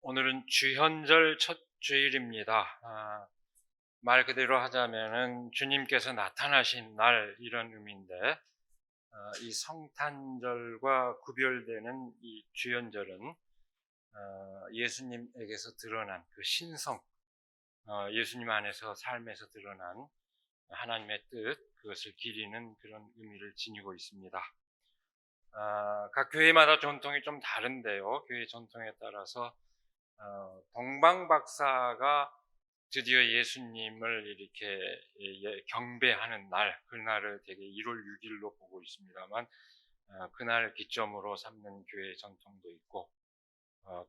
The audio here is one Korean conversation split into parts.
오늘은 주현절 첫 주일입니다. 말 그대로 하자면은 주님께서 나타나신 날 이런 의미인데, 이 성탄절과 구별되는 이 주현절은 예수님에게서 드러난 그 신성, 예수님 안에서 삶에서 드러난 하나님의 뜻, 그것을 기리는 그런 의미를 지니고 있습니다. 각 교회마다 전통이 좀 다른데요. 교회 전통에 따라서 동방박사가 드디어 예수님을 이렇게 경배하는 날, 그날을 되게 1월 6일로 보고 있습니다만, 그날 기점으로 삼는 교회 전통도 있고,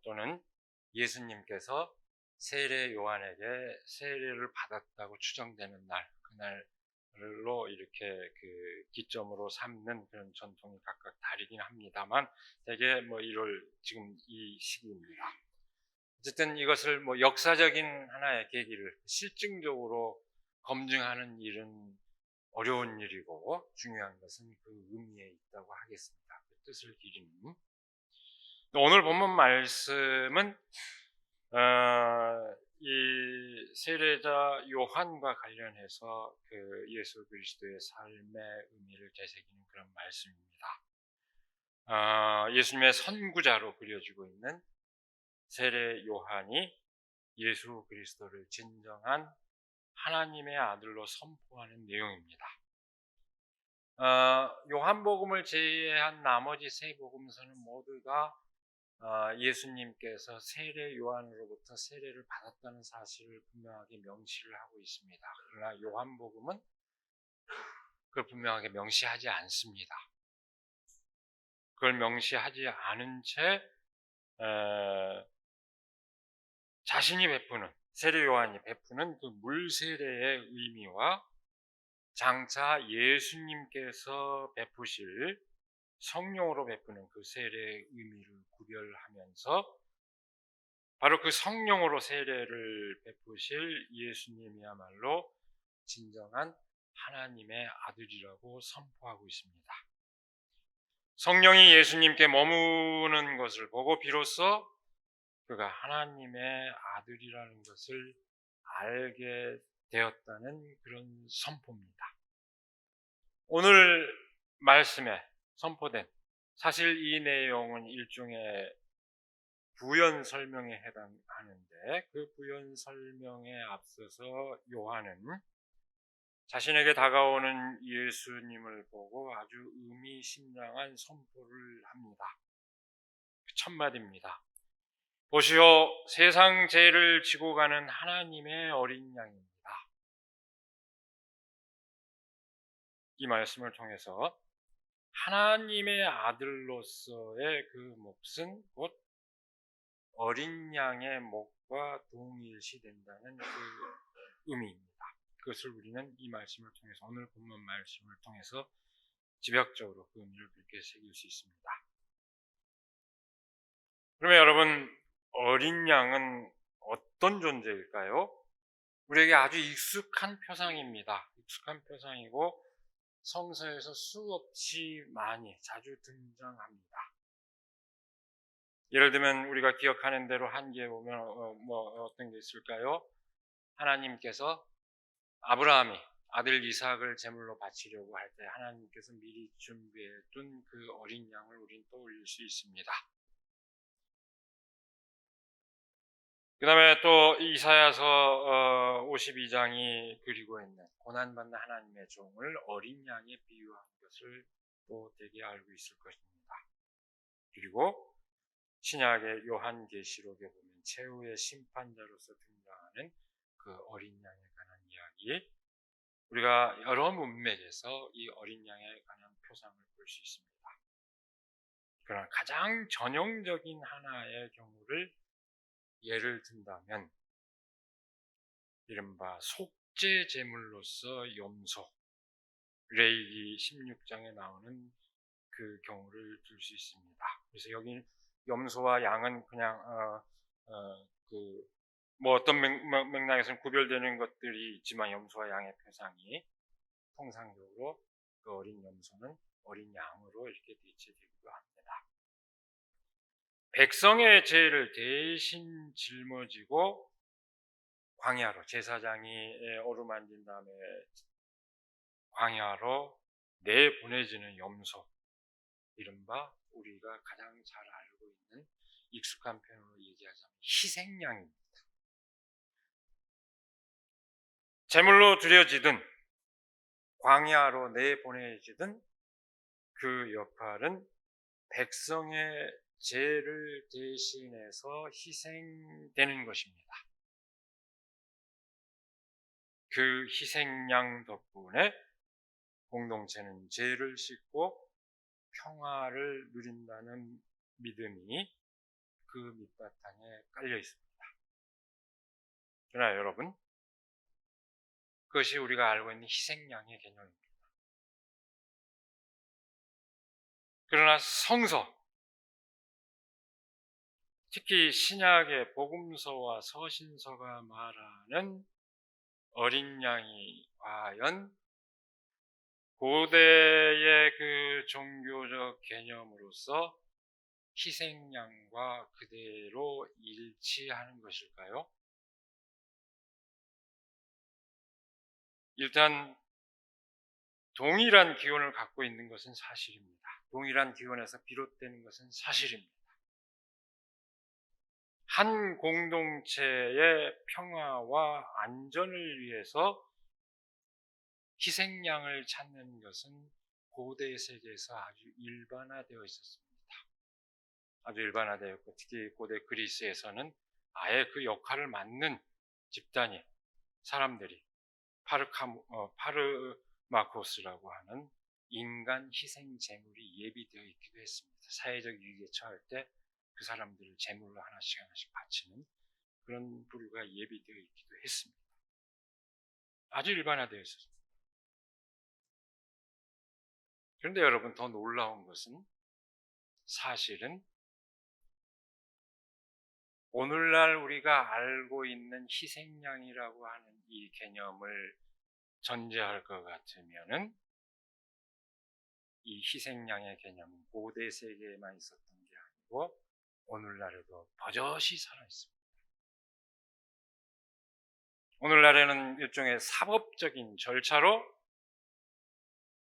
또는 예수님께서 세례 요한에게 세례를 받았다고 추정되는 날, 그날로 이렇게 그 기점으로 삼는 그런 전통이 각각 다르긴 합니다만, 대개 1월 지금 이 시기입니다. 어쨌든 이것을 역사적인 하나의 계기를 실증적으로 검증하는 일은 어려운 일이고, 중요한 것은 그 의미에 있다고 하겠습니다. 그 뜻을 기리는. 오늘 본문 말씀은 이 세례자 요한과 관련해서 그 예수 그리스도의 삶의 의미를 되새기는 그런 말씀입니다. 예수님의 선구자로 그려지고 있는 세례 요한이 예수 그리스도를 진정한 하나님의 아들로 선포하는 내용입니다. 요한복음을 제외한 나머지 세 복음서는 모두가 예수님께서 세례 요한으로부터 세례를 받았다는 사실을 분명하게 명시를 하고 있습니다. 그러나 요한복음은 그걸 분명하게 명시하지 않습니다. 그걸 명시하지 않은 채 자신이 베푸는, 세례 요한이 베푸는 그 물세례의 의미와 장차 예수님께서 베푸실 성령으로 베푸는 그 세례의 의미를 구별하면서 바로 그 성령으로 세례를 베푸실 예수님이야말로 진정한 하나님의 아들이라고 선포하고 있습니다. 성령이 예수님께 머무는 것을 보고 비로소 그가 하나님의 아들이라는 것을 알게 되었다는 그런 선포입니다. 오늘 말씀에 선포된, 사실 이 내용은 일종의 부연 설명에 해당하는데, 그 부연 설명에 앞서서 요한은 자신에게 다가오는 예수님을 보고 아주 의미심장한 선포를 합니다. 첫 마디입니다. 보시오, 세상 죄를 지고 가는 하나님의 어린 양입니다. 이 말씀을 통해서 하나님의 아들로서의 그 몫은 곧 어린 양의 몫과 동일시된다는 그 의미입니다. 그것을 우리는 이 말씀을 통해서, 오늘 본문 말씀을 통해서 집약적으로 그 의미를 그렇게 새길 수 있습니다. 그러면 여러분, 어린 양은 어떤 존재일까요? 우리에게 아주 익숙한 표상입니다. 익숙한 표상이고 성서에서 수없이 많이 자주 등장합니다. 예를 들면 우리가 기억하는 대로 한계에 보면 어떤 게 있을까요? 하나님께서 아브라함이 아들 이삭을 제물로 바치려고 할 때 하나님께서 미리 준비해 둔 그 어린 양을 우리는 떠올릴 수 있습니다. 그 다음에 또 이사야서 52장이 그리고 있는 고난받는 하나님의 종을 어린 양에 비유한 것을 또 되게 알고 있을 것입니다. 그리고 신약의 요한계시록에 보면 최후의 심판자로서 등장하는 그 어린 양에 관한 이야기, 우리가 여러 문맥에서 이 어린 양에 관한 표상을 볼 수 있습니다. 그러나 가장 전형적인 하나의 경우를 예를 든다면 이른바 속죄 제물로서 염소, 레위기 16장에 나오는 그 경우를 들 수 있습니다. 그래서 여기 염소와 양은 그냥 어떤 맥락에서는 구별되는 것들이 있지만, 염소와 양의 표상이 통상적으로 그 어린 염소는 어린 양으로 이렇게 대체되기도 합니다. 백성의 죄를 대신 짊어지고 광야로, 제사장이 어루만진 다음에 광야로 내보내지는 염소, 이른바 우리가 가장 잘 알고 있는 익숙한 표현으로 얘기하자면 희생양입니다. 제물로 드려지든 광야로 내보내지든 그 역할은 백성의 죄를 대신해서 희생되는 것입니다. 그 희생양 덕분에 공동체는 죄를 씻고 평화를 누린다는 믿음이 그 밑바탕에 깔려 있습니다. 그러나 여러분, 그것이 우리가 알고 있는 희생양의 개념입니다. 그러나 성서, 특히 신약의 복음서와 서신서가 말하는 어린 양이 과연 고대의 그 종교적 개념으로서 희생양과 그대로 일치하는 것일까요? 일단 동일한 기원을 갖고 있는 것은 사실입니다. 동일한 기원에서 비롯되는 것은 사실입니다. 한 공동체의 평화와 안전을 위해서 희생양을 찾는 것은 고대 세계에서 아주 일반화되어 있었습니다. 아주 일반화되었고, 특히 고대 그리스에서는 아예 그 역할을 맡는 집단이, 사람들이 파르마코스라고 하는 인간 희생 제물이 예비되어 있기도 했습니다. 사회적 위기에 처할 때 그 사람들을 제물로 하나씩 바치는 그런 부류가 예비되어 있기도 했습니다. 아주 일반화되어 있었습니다. 그런데 여러분, 더 놀라운 것은 사실은 오늘날 우리가 알고 있는 희생양이라고 하는 이 개념을 전제할 것 같으면은 이 희생양의 개념은 고대 세계에만 있었던 게 아니고 오늘날에도 버젓이 살아있습니다. 오늘날에는 일종의 사법적인 절차로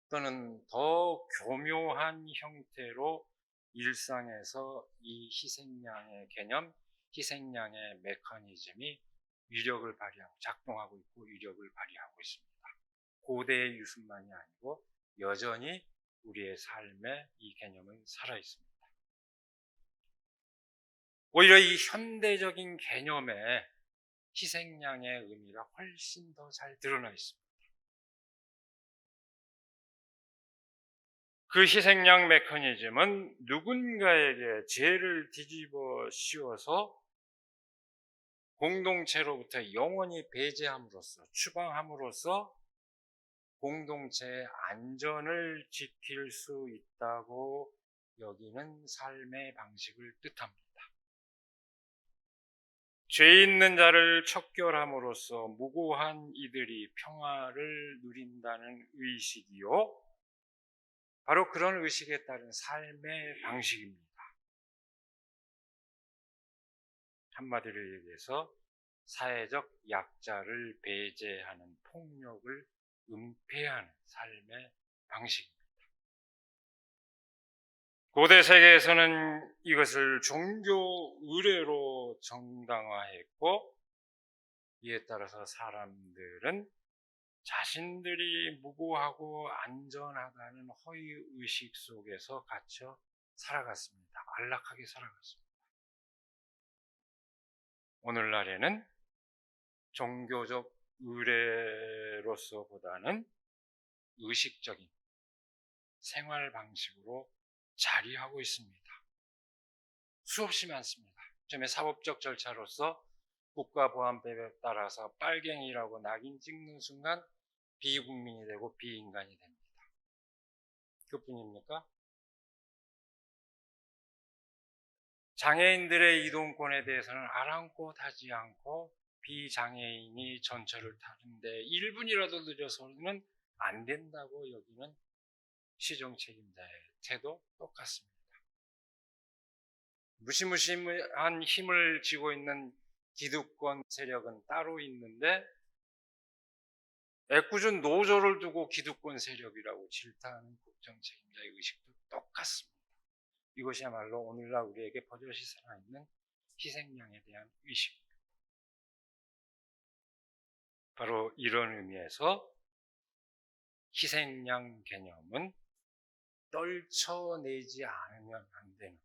또는 더 교묘한 형태로 일상에서 이 희생양의 개념, 희생양의 메커니즘이 위력을 발휘하고 작동하고 있고 위력을 발휘하고 있습니다. 고대의 유순만이 아니고 여전히 우리의 삶에 이 개념은 살아있습니다. 오히려 이 현대적인 개념에 희생양의 의미가 훨씬 더 잘 드러나 있습니다. 그 희생양 메커니즘은 누군가에게 죄를 뒤집어 씌워서 공동체로부터 영원히 배제함으로써, 추방함으로써 공동체의 안전을 지킬 수 있다고 여기는 삶의 방식을 뜻합니다. 죄 있는 자를 척결함으로써 무고한 이들이 평화를 누린다는 의식이요, 바로 그런 의식에 따른 삶의 방식입니다. 한마디로 얘기해서 사회적 약자를 배제하는, 폭력을 은폐하는 삶의 방식입니다. 고대 세계에서는 이것을 종교 의례로 정당화했고, 이에 따라서 사람들은 자신들이 무고하고 안전하다는 허위의식 속에서 갇혀 살아갔습니다. 안락하게 살아갔습니다. 오늘날에는 종교적 의례로서보다는 의식적인 생활 방식으로 자리하고 있습니다. 수없이 많습니다. 처음에 사법적 절차로서 국가보안법에 따라서 빨갱이라고 낙인 찍는 순간 비국민이 되고 비인간이 됩니다. 그뿐입니까? 장애인들의 이동권에 대해서는 아랑곳 하지 않고 비장애인이 전철을 타는데 1분이라도 늦어서는 안 된다고 여기는 시정 책임자의 태도 똑같습니다. 무시무시한 힘을 쥐고 있는 기득권 세력은 따로 있는데 애꿎은 노조를 두고 기득권 세력이라고 질타하는 국정 책임자의 의식도 똑같습니다. 이것이야말로 오늘날 우리에게 버젓이 살아있는 희생양에 대한 의식입니다. 바로 이런 의미에서 희생양 개념은 떨쳐내지 않으면 안 되는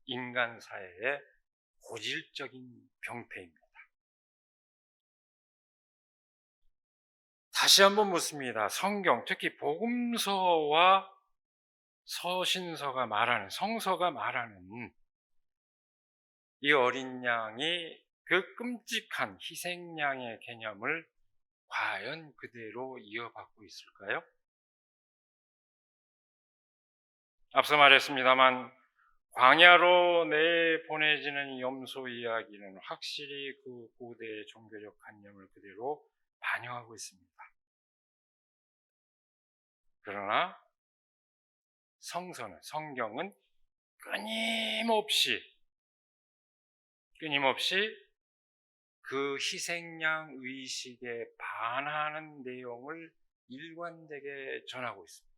인간 사회의 고질적인 병폐입니다. 다시 한번 묻습니다. 성경, 특히 복음서와 서신서가 말하는, 성서가 말하는 이 어린 양이 그 끔찍한 희생양의 개념을 과연 그대로 이어받고 있을까요? 앞서 말했습니다만 광야로 내보내지는 염소 이야기는 확실히 그 고대의 종교적 관념을 그대로 반영하고 있습니다. 그러나 성경은 끊임없이 그 희생양 의식에 반하는 내용을 일관되게 전하고 있습니다.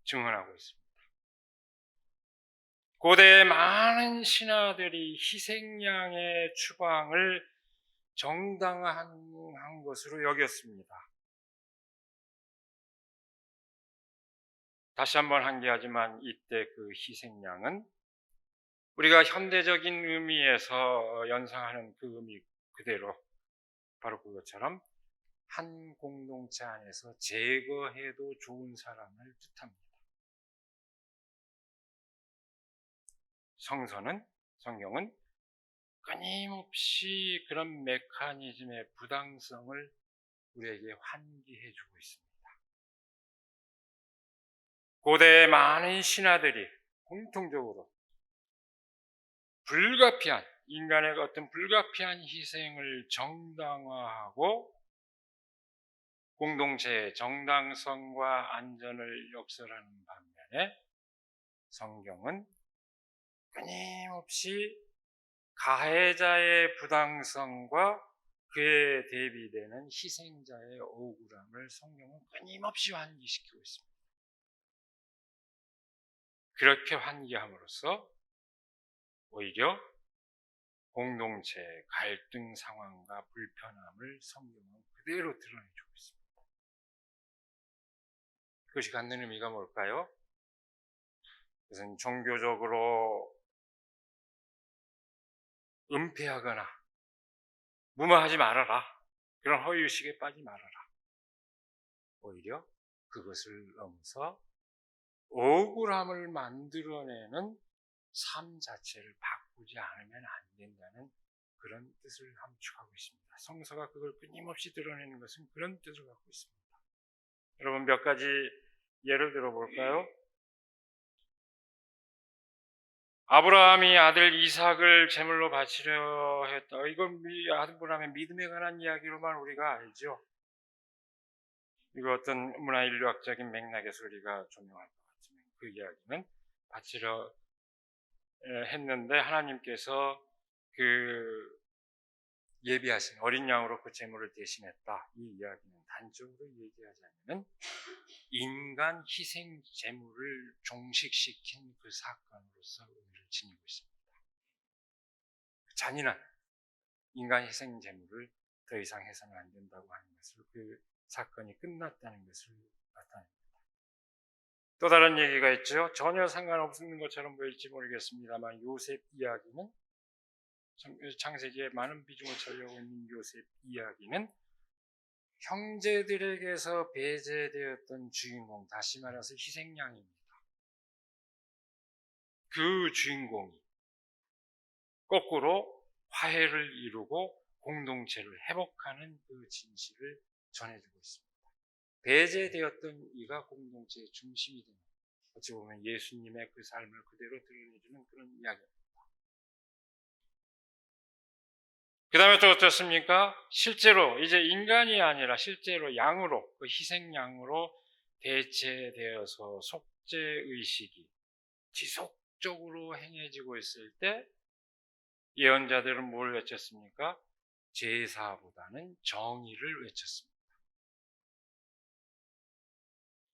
증언하고 있습니다. 고대의 많은 신하들이 희생양의 추방을 정당한 것으로 여겼습니다. 다시 한번 한계하지만 이때 그 희생양은 우리가 현대적인 의미에서 연상하는 그 의미 그대로 바로 그것처럼 한 공동체 안에서 제거해도 좋은 사람을 뜻합니다. 성경은 끊임없이 그런 메커니즘의 부당성을 우리에게 환기해 주고 있습니다. 고대의 많은 신하들이 공통적으로 인간의 어떤 불가피한 희생을 정당화하고 공동체의 정당성과 안전을 역설하는 반면에 성경은 끊임없이 가해자의 부당성과 그에 대비되는 희생자의 억울함을 성경은 끊임없이 환기시키고 있습니다. 그렇게 환기함으로써 오히려 공동체의 갈등 상황과 불편함을 성경은 그대로 드러내주고 있습니다. 그것이 갖는 의미가 뭘까요? 그것은 종교적으로 은폐하거나 무마하지 말아라, 그런 허위의식에 빠지지 말아라. 오히려 그것을 넘어서 억울함을 만들어내는 삶 자체를 바꾸지 않으면 안 된다는 그런 뜻을 함축하고 있습니다. 성서가 그걸 끊임없이 드러내는 것은 그런 뜻을 갖고 있습니다. 여러분 몇 가지 예를 들어볼까요? 아브라함이 아들 이삭을 제물로 바치려 했다. 이건 아브라함의 믿음에 관한 이야기로만 우리가 알죠. 이거 어떤 문화인류학적인 맥락에서 우리가 조명할 것 같으면 그 이야기는 바치려 했는데 하나님께서 그 예비하신 어린 양으로 그 제물을 대신했다. 이 이야기는 단적으로 얘기하자면 인간 희생 제물을 종식시킨 그 사건으로서 의미를 지니고 있습니다. 잔인한 인간 희생 제물을 더 이상 해서는 안 된다고 하는 것을, 그 사건이 끝났다는 것을 나타냅니다. 또 다른 얘기가 있죠. 전혀 상관없는 것처럼 보일지 모르겠습니다만 요셉 이야기는, 창세기에 많은 비중을 차지하고 있는 요셉 이야기는 형제들에게서 배제되었던 주인공, 다시 말해서 희생양입니다. 그 주인공이 거꾸로 화해를 이루고 공동체를 회복하는 그 진실을 전해주고 있습니다. 배제되었던 이가 공동체의 중심이 되는, 어찌 보면 예수님의 그 삶을 그대로 드러내주는 그런 이야기입니다. 그 다음에 또 어떻습니까? 실제로 이제 인간이 아니라 실제로 양으로, 그 희생양으로 대체되어서 속죄의식이 극적으로 행해지고 있을 때 예언자들은 뭘 외쳤습니까? 제사보다는 정의를 외쳤습니다.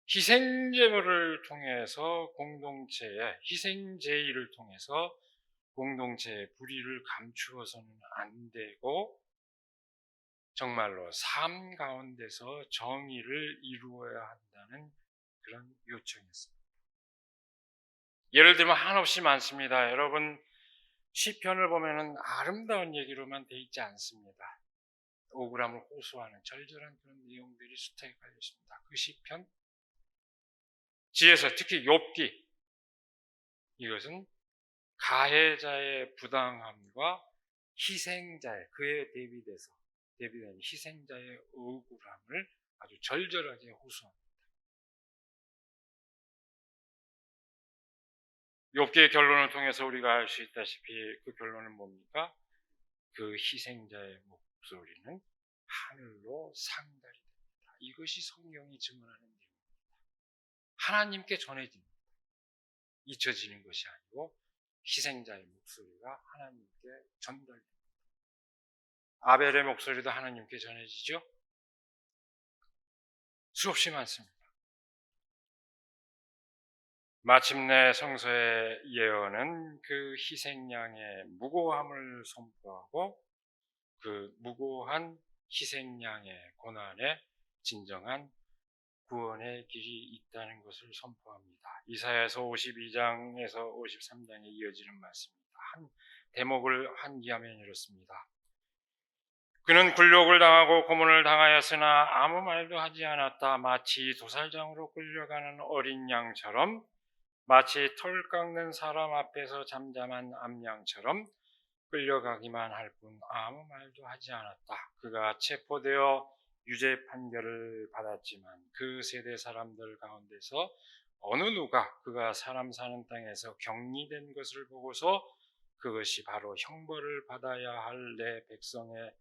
희생제물을 통해서 공동체의 희생제의를 통해서 공동체의 불의를 감추어서는 안 되고 정말로 삶 가운데서 정의를 이루어야 한다는 그런 요청이었습니다. 예를 들면 한없이 많습니다. 여러분 시편을 보면은 아름다운 얘기로만 돼 있지 않습니다. 억울함을 호소하는 절절한 그런 내용들이 수탁에 깔려 있습니다. 그 시편 지에서 특히 욥기 이것은 가해자의 부당함과 희생자의 그에 대비된 희생자의 억울함을 아주 절절하게 호소합니다. 욥기의 결론을 통해서 우리가 알 수 있다시피 그 결론은 뭡니까? 그 희생자의 목소리는 하늘로 상달이 됩니다. 이것이 성경이 증언하는 내용입니다. 하나님께 전해집니다. 잊혀지는 것이 아니고 희생자의 목소리가 하나님께 전달됩니다. 아벨의 목소리도 하나님께 전해지죠? 수없이 많습니다. 마침내 성서의 예언은 그 희생양의 무고함을 선포하고 그 무고한 희생양의 고난에 진정한 구원의 길이 있다는 것을 선포합니다. 이사야서 52장에서 53장에 이어지는 말씀입니다. 한 대목을 한기하면 이렇습니다. 그는 굴욕을 당하고 고문을 당하였으나 아무 말도 하지 않았다. 마치 도살장으로 끌려가는 어린 양처럼 마치 털 깎는 사람 앞에서 잠잠한 암양처럼 끌려가기만 할 뿐 아무 말도 하지 않았다. 그가 체포되어 유죄 판결을 받았지만 그 세대 사람들 가운데서 어느 누가 그가 사람 사는 땅에서 격리된 것을 보고서 그것이 바로 형벌을 받아야 할 내 백성의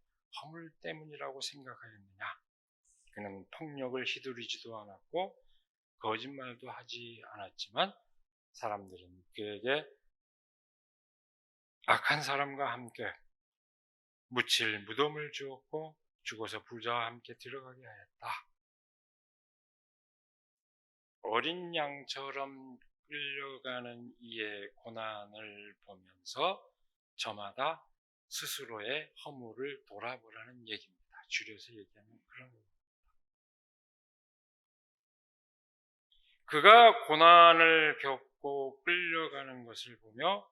허물 때문이라고 생각하였느냐. 그는 폭력을 휘두르지도 않았고 거짓말도 하지 않았지만 사람들은 그에게 악한 사람과 함께 묻힐 무덤을 주었고 죽어서 부자와 함께 들어가게 하였다. 어린 양처럼 끌려가는 이의 고난을 보면서 저마다 스스로의 허물을 돌아보라는 얘기입니다. 줄여서 얘기하면 그런 겁니다. 그가 고난을 겪고 끌려가는 것을 보며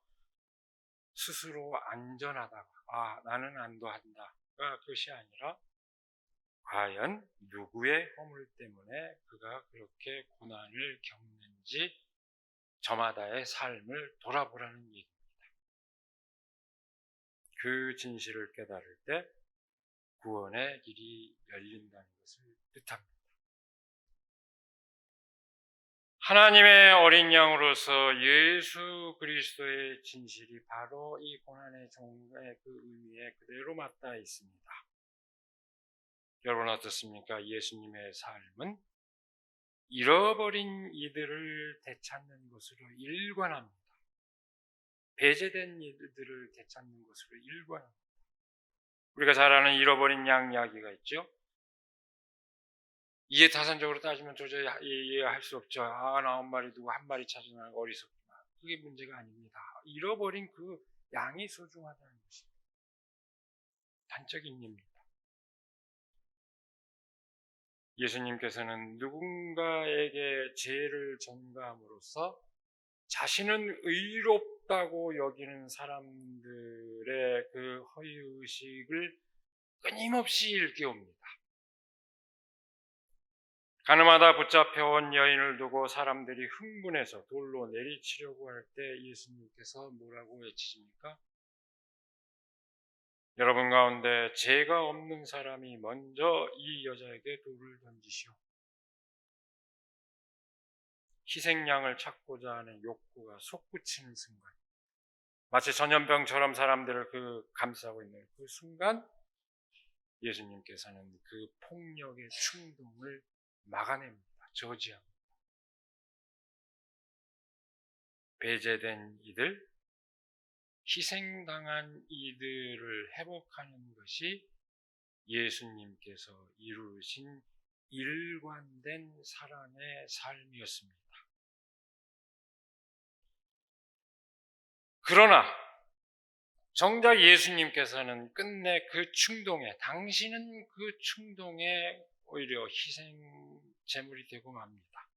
스스로 안전하다고 나는 안도한다가 그것이 아니라 과연 누구의 허물 때문에 그가 그렇게 고난을 겪는지 저마다의 삶을 돌아보라는 얘기입니다. 그 진실을 깨달을 때 구원의 길이 열린다는 것을 뜻합니다. 하나님의 어린 양으로서 예수 그리스도의 진실이 바로 이 고난의 종의 그 의미에 그대로 맞닿아 있습니다. 여러분 어떻습니까? 예수님의 삶은 잃어버린 이들을 되찾는 것으로 일관합니다. 배제된 이들을 되찾는 것으로 일관합니다. 우리가 잘 아는 잃어버린 양 이야기가 있죠. 이해타산적으로 따지면 도저히 이해할 수 없죠. 나 한 마리 두고 한 마리 찾으나 어리석구나. 그게 문제가 아닙니다. 잃어버린 그 양이 소중하다는 것입니다. 단적인 예입니다. 예수님께서는 누군가에게 죄를 전가함으로써 자신은 의롭다고 여기는 사람들의 그 허위의식을 끊임없이 일깨웁니다. 가늠하다 붙잡혀온 여인을 두고 사람들이 흥분해서 돌로 내리치려고 할 때 예수님께서 뭐라고 외치십니까? 여러분 가운데 죄가 없는 사람이 먼저 이 여자에게 돌을 던지시오. 희생양을 찾고자 하는 욕구가 솟구치는 순간, 마치 전염병처럼 사람들을 감싸고 있는 그 순간 예수님께서는 그 폭력의 충동을 막아냅니다. 저지합니다. 배제된 이들, 희생당한 이들을 회복하는 것이 예수님께서 이루신 일관된 사랑의 삶이었습니다. 그러나 정작 예수님께서는 끝내 그 충동에, 당신은 그 충동에 오히려 희생 제물이 되고 맙니다.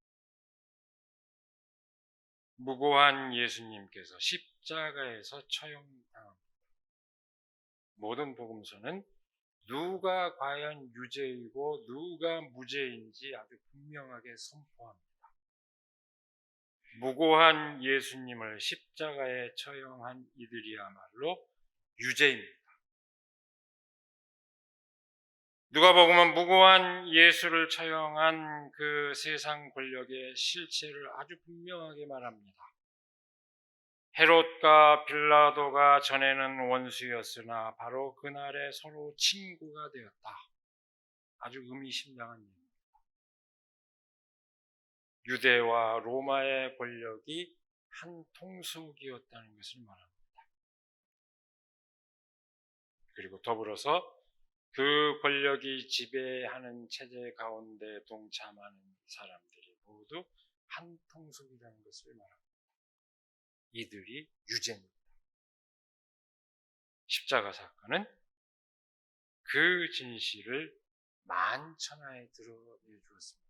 무고한 예수님께서 십자가에서 처형당합니다. 모든 복음서는 누가 과연 유죄이고 누가 무죄인지 아주 분명하게 선포합니다. 무고한 예수님을 십자가에 처형한 이들이야말로 유죄입니다. 누가복음은 무고한 예수를 처형한 그 세상 권력의 실체를 아주 분명하게 말합니다. 헤롯과 빌라도가 전에는 원수였으나 바로 그날에 서로 친구가 되었다. 아주 의미심장한 얘기입니다. 유대와 로마의 권력이 한 통속이었다는 것을 말합니다. 그리고 더불어서 그 권력이 지배하는 체제 가운데 동참하는 사람들이 모두 한 통속이라는 것을 말합니다. 이들이 유죄입니다. 십자가 사건은 그 진실을 만천하에 드러내 주었습니다.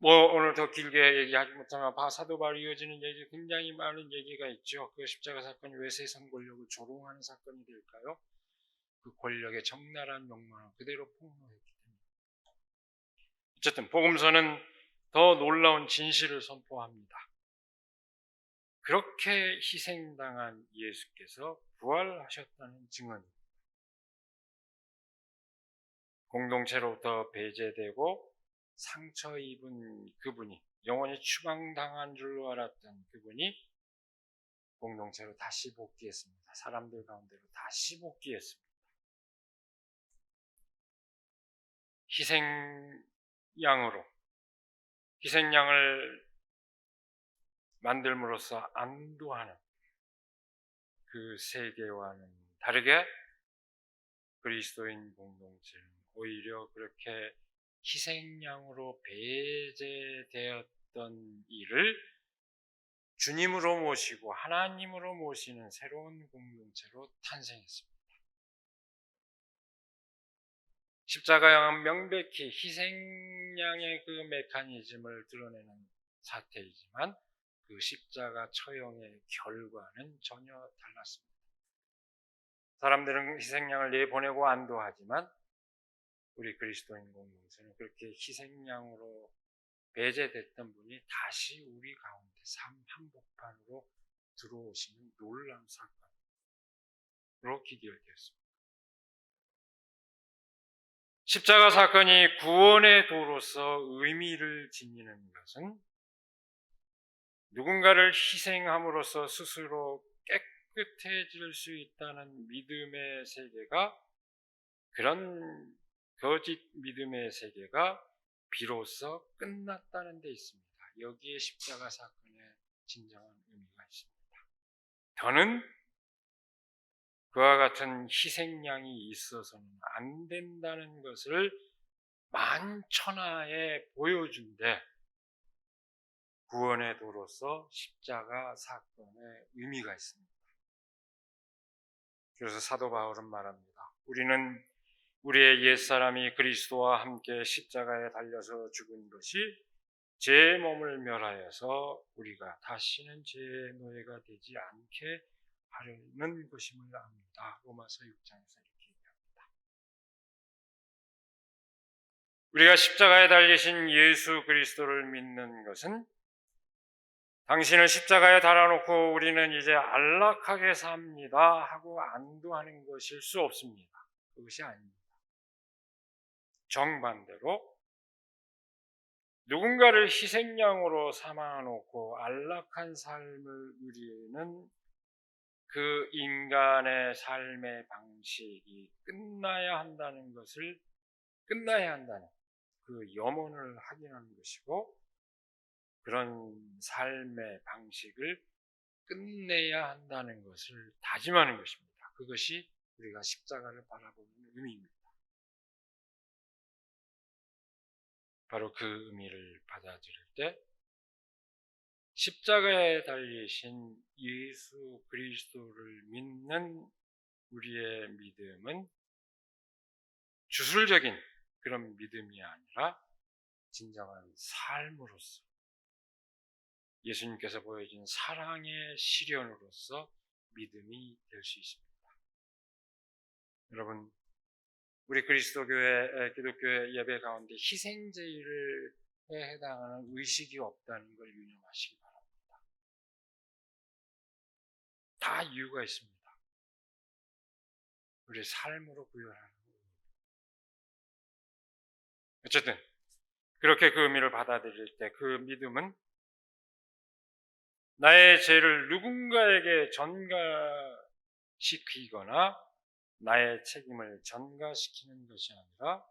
오늘 더 길게 얘기하지 못하면 사도 바울이 이어지는 얘기, 굉장히 많은 얘기가 있죠. 그 십자가 사건이 왜 세상 권력을 조롱하는 사건이 될까요? 그 권력의 적나라한 욕망을 그대로 폭로했기 때문에. 어쨌든 복음서는 더 놀라운 진실을 선포합니다. 그렇게 희생당한 예수께서 부활하셨다는 증언입니다. 공동체로부터 배제되고 상처 입은 그분이, 영원히 추방당한 줄로 알았던 그분이 공동체로 다시 복귀했습니다. 사람들 가운데로 다시 복귀했습니다. 희생양을 만들므로써 안도하는 그 세계와는 다르게 그리스도인 공동체는 오히려 그렇게 희생양으로 배제되었던 이를 주님으로 모시고 하나님으로 모시는 새로운 공동체로 탄생했습니다. 십자가양은 명백히 희생양의 그 메커니즘을 드러내는 사태이지만 그 십자가 처형의 결과는 전혀 달랐습니다. 사람들은 희생양을 내보내고 안도하지만 우리 그리스도인 공동체는 그렇게 희생양으로 배제됐던 분이 다시 우리 가운데 삶 한복판으로 들어오시는 놀라운 사건으로 기결되었습니다. 십자가 사건이 구원의 도로서 의미를 지니는 것은 누군가를 희생함으로써 스스로 깨끗해질 수 있다는 믿음의 세계가, 그런 거짓 믿음의 세계가 비로소 끝났다는 데 있습니다. 여기에 십자가 사건의 진정한 의미가 있습니다. 더는 그와 같은 희생양이 있어서는 안 된다는 것을 만천하에 보여준데 구원의 도로서 십자가 사건의 의미가 있습니다. 그래서 사도 바울은 말합니다. 우리는 우리의 옛사람이 그리스도와 함께 십자가에 달려서 죽은 것이 제 몸을 멸하여서 우리가 다시는 죄의 노예가 되지 않게 하려는 것임을 압니다. 로마서 6장에서 이렇게 얘기합니다. 우리가 십자가에 달리신 예수 그리스도를 믿는 것은 당신을 십자가에 달아놓고 우리는 이제 안락하게 삽니다 하고 안도하는 것일 수 없습니다. 그것이 아닙니다. 정반대로 누군가를 희생양으로 삼아놓고 안락한 삶을 누리는 그 인간의 삶의 방식이 끝나야 한다는 그 염원을 확인하는 것이고, 그런 삶의 방식을 끝내야 한다는 것을 다짐하는 것입니다. 그것이 우리가 십자가를 바라보는 의미입니다. 바로 그 의미를 받아들일 때 십자가에 달리신 예수 그리스도를 믿는 우리의 믿음은 주술적인 그런 믿음이 아니라 진정한 삶으로서 예수님께서 보여준 사랑의 실현으로서 믿음이 될 수 있습니다. 여러분, 우리 그리스도교회, 기독교의 예배 가운데 희생제일에 해당하는 의식이 없다는 걸 유념하시기 바랍니다. 다 이유가 있습니다. 우리 삶으로 구별하는 거예요. 어쨌든 그렇게 그 의미를 받아들일 때 그 믿음은 나의 죄를 누군가에게 전가시키거나 나의 책임을 전가시키는 것이 아니라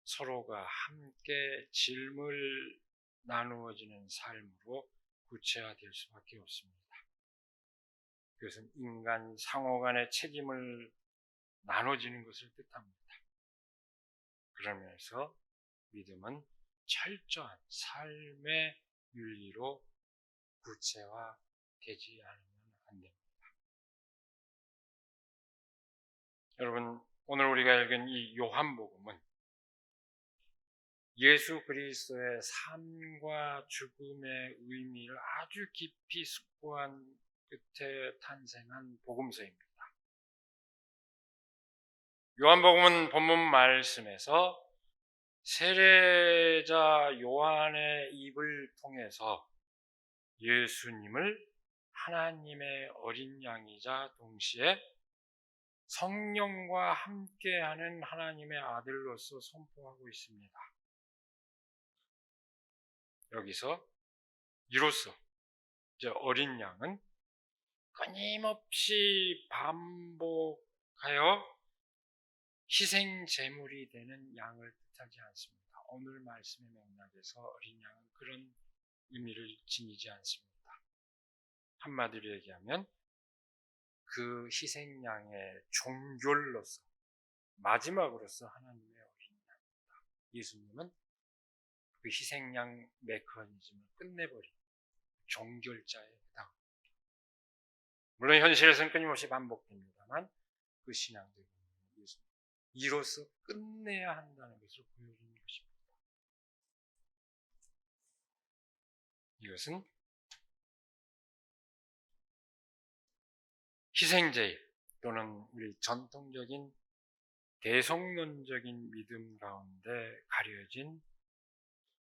서로가 함께 짐을 나누어지는 삶으로 구체화될 수밖에 없습니다. 그것은 인간 상호 간의 책임을 나눠지는 것을 뜻합니다. 그러면서 믿음은 철저한 삶의 윤리로 구체화되지 않으면 안 됩니다. 여러분, 오늘 우리가 읽은 이 요한복음은 예수 그리스도의 삶과 죽음의 의미를 아주 깊이 숙고한 끝에 탄생한 복음서입니다. 요한복음은 본문 말씀에서 세례자 요한의 입을 통해서 예수님을 하나님의 어린 양이자 동시에 성령과 함께하는 하나님의 아들로서 선포하고 있습니다. 여기서 이로써 이제 어린 양은 끊임없이 반복하여 희생 제물이 되는 양을 뜻하지 않습니다. 오늘 말씀의 맥락에서 어린 양은 그런 의미를 지니지 않습니다. 한마디로 얘기하면 그 희생양의 종결로서 마지막으로서 하나님의 어린 양입니다. 예수님은 그 희생양 메커니즘을 끝내버린 종결자에 해당합니다. 물론 현실에서는 끊임없이 반복됩니다만 그 신앙들은 예수님 이로써 끝내야 한다는 것을 보여주는 것입니다. 이것은 희생제일 또는 우리 전통적인 대성론적인 믿음 가운데 가려진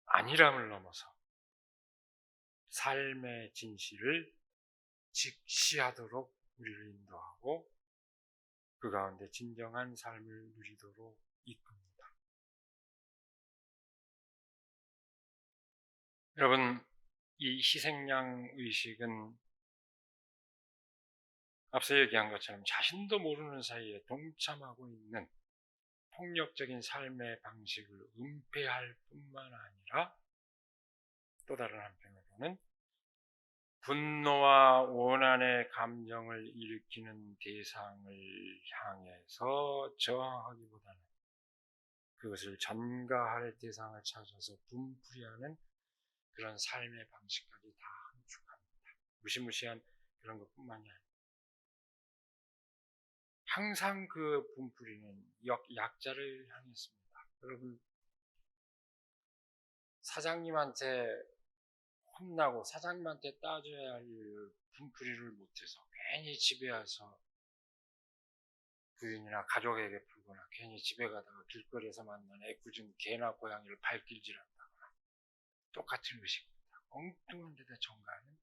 안일함을 넘어서 삶의 진실을 직시하도록 우리를 인도하고 그 가운데 진정한 삶을 누리도록 이끕니다. 여러분, 이 희생양 의식은 앞서 얘기한 것처럼 자신도 모르는 사이에 동참하고 있는 폭력적인 삶의 방식을 은폐할 뿐만 아니라 또 다른 한편으로는 분노와 원한의 감정을 일으키는 대상을 향해서 저항하기보다는 그것을 전가할 대상을 찾아서 분풀이하는 그런 삶의 방식까지 다 함축합니다. 무시무시한 그런 것뿐만이 아니라 항상 그 분풀이는 약자를 향했습니다. 여러분, 사장님한테 혼나고 사장님한테 따져야 할 분풀이를 못해서 괜히 집에 와서 부인이나 가족에게 풀거나 괜히 집에 가다가 길거리에서 만난 애꿎은 개나 고양이를 발길질한다거나 똑같은 의식입니다. 엉뚱한 데다 정가하는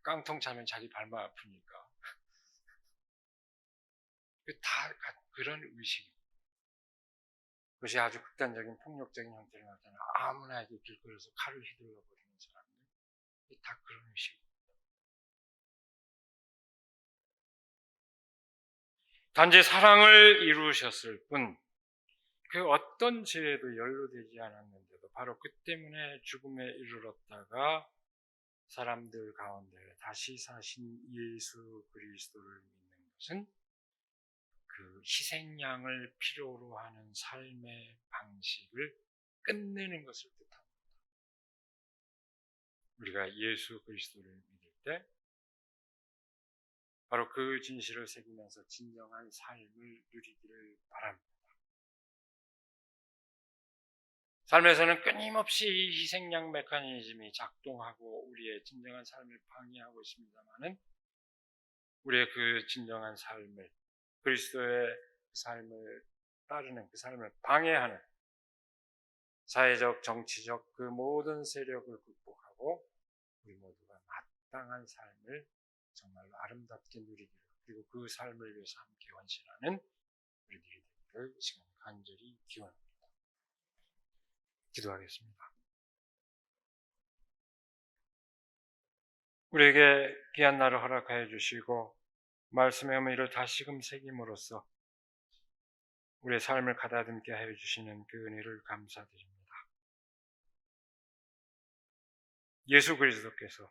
깡통 차면 자기 발만 아프니까 다 그런 의식입니다. 그것이 아주 극단적인 폭력적인 형태를 나타나 아무나에게 길거리에서 칼을 휘둘러 버리는 사람들, 다 그런 의식입니다. 단지 사랑을 이루셨을 뿐 그 어떤 죄에도 연루되지 않았는데도 바로 그 때문에 죽음에 이르렀다가 사람들 가운데 다시 사신 예수 그리스도를 믿는 것은 그 희생양을 필요로 하는 삶의 방식을 끝내는 것을 뜻합니다. 우리가 예수 그리스도를 믿을 때 바로 그 진실을 새기면서 진정한 삶을 누리기를 바랍니다. 삶에서는 끊임없이 희생양 메커니즘이 작동하고 우리의 진정한 삶을 방해하고 있습니다만은 우리의 그 진정한 삶을 그리스도의 삶을 따르는 그 삶을 방해하는 사회적, 정치적 그 모든 세력을 극복하고 우리 모두가 마땅한 삶을 정말로 아름답게 누리기를 그리고 그 삶을 위해서 함께 헌신하는 우리들이 되기를 지금 간절히 기원합니다. 기도하겠습니다. 우리에게 귀한 날을 허락하여 주시고 말씀의 의미를 다시금 새김으로써 우리의 삶을 가다듬게 하여 주시는 그 은혜를 감사드립니다. 예수 그리스도께서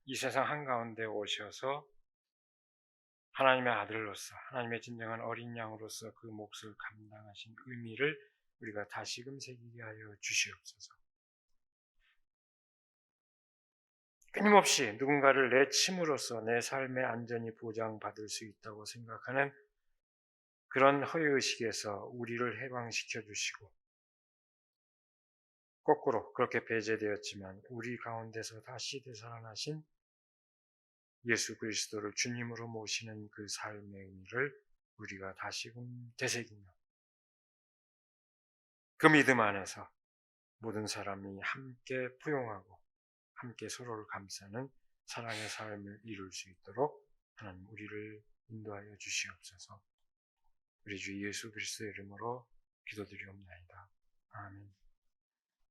이 세상 한가운데 오셔서 하나님의 아들로서 하나님의 진정한 어린 양으로서 그 몫을 감당하신 의미를 우리가 다시금 새기게 하여 주시옵소서. 끊임없이 누군가를 내침으로써 내 삶의 안전이 보장받을 수 있다고 생각하는 그런 허위의식에서 우리를 해방시켜 주시고 거꾸로 그렇게 배제되었지만 우리 가운데서 다시 되살아나신 예수 그리스도를 주님으로 모시는 그 삶의 의미를 우리가 다시금 되새기며 그 믿음 안에서 모든 사람이 함께 포용하고 함께 서로를 감싸는 사랑의 삶을 이룰 수 있도록 하나님 우리를 인도하여 주시옵소서. 우리 주 예수 그리스도의 이름으로 기도드리옵나이다. 아멘.